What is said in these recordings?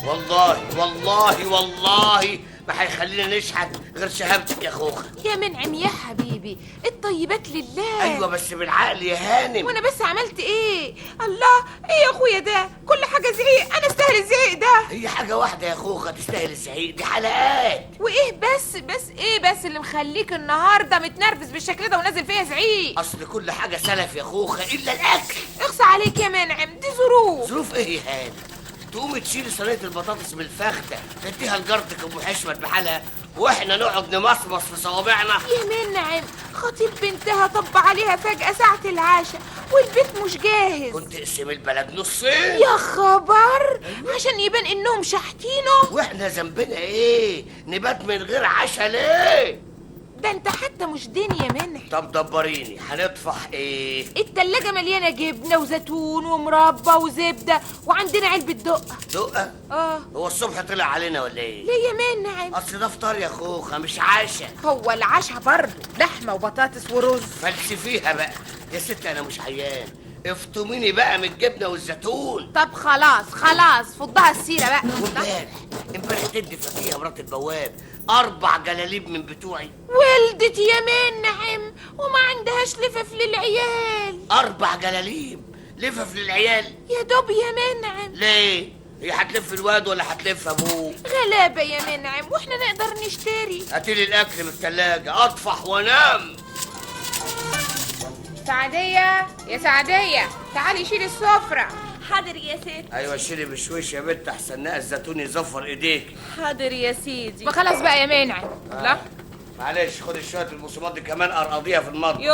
والله ما هيخلينا نشحت غير شهامتك يا خوخه. يا منعم يا حبيبي، الطيبات لله. ايوه بس بالعقل يا هانم. وانا بس عملت ايه؟ الله، ايه يا اخويا ده؟ كل حاجه زعيق، انا استاهل الزعيق ده؟ هي حاجه واحده يا خوخه تستاهل الزعيق، دي حلقات. وايه بس ايه بس اللي مخليك النهارده متنرفز بالشكل ده ونازل فيها زعيق؟ اصل كل حاجه سلف يا خوخه الا الاكل. اخصى عليك يا منعم، دي ظروف. ظروف ايه يا هانم؟ تقوم تشيل صينيه البطاطس بالفخده تديها لجارتك ام حشمت بحالها، واحنا نقعد نمصمص في صوابعنا؟ يا منعم، خطيب بنتها طب عليها فجأة ساعة العشاء والبيت مش جاهز. كنت اقسم البلد نصين. يا خبر، عشان يبان انهم شحتينه. واحنا ذنبنا ايه؟ نبات من غير عشاء ليه؟ ده انت حتى مش دين يا منعم. طب دبريني، هنطفح ايه؟ التلاجة مليانة جبنة وزيتون ومربى وزبدة، وعندنا علبة دقة. دقة؟ هو الصبح طلع علينا ولا ايه؟ ليه يا منعم؟ اصل ده فطار يا خوخه مش عشاء. هو العشاء برضه لحمة وبطاطس ورز. فلسفيها بقى يا ست، انا مش عيان، افطميني بقى من الجبنه والزيتون. طب خلاص فضها السيرة بقى. امبارح تدي فكيها مرات البواب 4 جلاليب من بتوعي. ولدت يا منعم وما عندهاش لفف للعيال. 4 جلاليب لفف للعيال؟ يا دوب يا منعم. ليه؟ هي هتلف الواد ولا هتلف ابوه؟ غلابة يا منعم، واحنا نقدر نشتري. هاتيلي الاكل من التلاجة اطفح وانام. سعدية يا سعدية، تعالي شيلي السفرة. حاضر يا ست. ايوه شيلي بشويش يا بنت احسن نقى الزيتون يزفر ايديك. حاضر يا سيدي. ما خلاص بقى يا منعم. لا معلش خدي شويه البصمات دي كمان ارقضيها في المطبخ. يو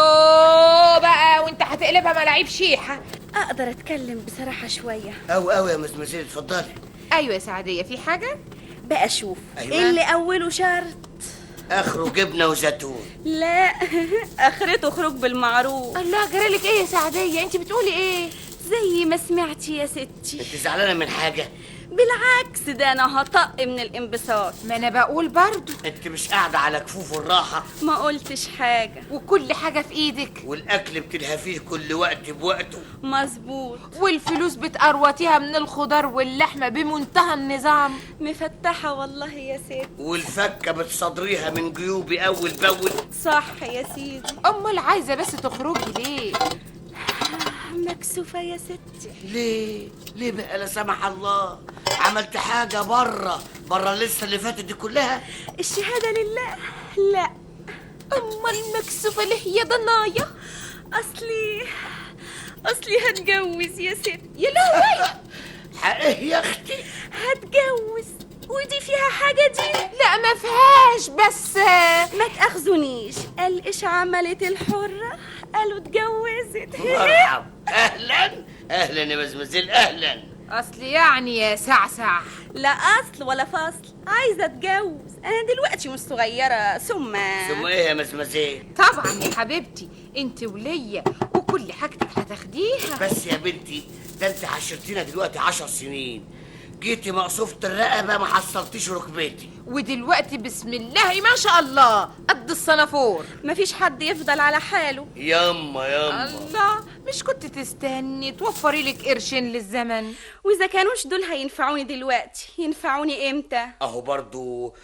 بقى، وانت هتقلبها ملاعيب شيحة. اقدر اتكلم بصراحة شوية؟ أوي يا مزمزيل، اتفضلي. ايوه يا سعدية، في حاجة؟ بقى شوف. أيوة. اللي اوله شرط اخره جبنه وزيتون. لا اخرته خروج بالمعروف. الله، جرالك ايه يا سعدية؟ انت بتقولي ايه؟ زي ما سمعتي يا ستي. انت زعلانه من حاجه؟ بالعكس، ده انا هطق من الانبساط. ما انا بقول برضو. انت مش قاعده على كفوف الراحه؟ ما قلتش حاجة. وكل حاجة في ايدك، والاكل بتلهفيه كل وقت بوقته. مظبوط. والفلوس بتقروتيها من الخضار واللحمة بمنتهى النظام. مفتحة والله يا ست. والفكه بتصدريها من جيوبي اول باول. صح يا سيدي. امال عايزة بس تخرجي ليه؟ مكسوفة يا ستي. ليه بقى لا سمح الله؟ عملت حاجه بره لسه اللي فاتت دي كلها؟ الشهادة لله. لا. امال مكسوفة ليه يا ضنايا؟ اصلي هتجوز يا ست. يا لهوي. حقه يا اختي. هتجوز ودي فيها حاجة دي؟ لا ما فيهاش، بس ما تأخذونيش. قال ايش عملت الحرة؟ قالوا اتجوزت. مرحب. اهلا يا مزمزيل، اهلا. اصل يعني يا سعسع. لا اصل ولا فصل، عايزة اتجوز. انا دلوقتي مش صغيرة. ثم ايه يا مزمزيل؟ طبعا يا حبيبتي، انت وليا وكل حاجتك هتاخديها. بس يا بنتي، ده انت عشرتينا دلوقتي 10 سنين، جيتي مقصوفة الرقبة ما حصلتيش ركبتي، ودلوقتي بسم الله ما شاء الله قد الصنافور. مفيش حد يفضل على حاله. ياما الله، مش كنت تستني توفري لك قرشين للزمن؟ واذا كانوش دول هينفعوني دلوقتي، ينفعوني امتى؟ اهو برضو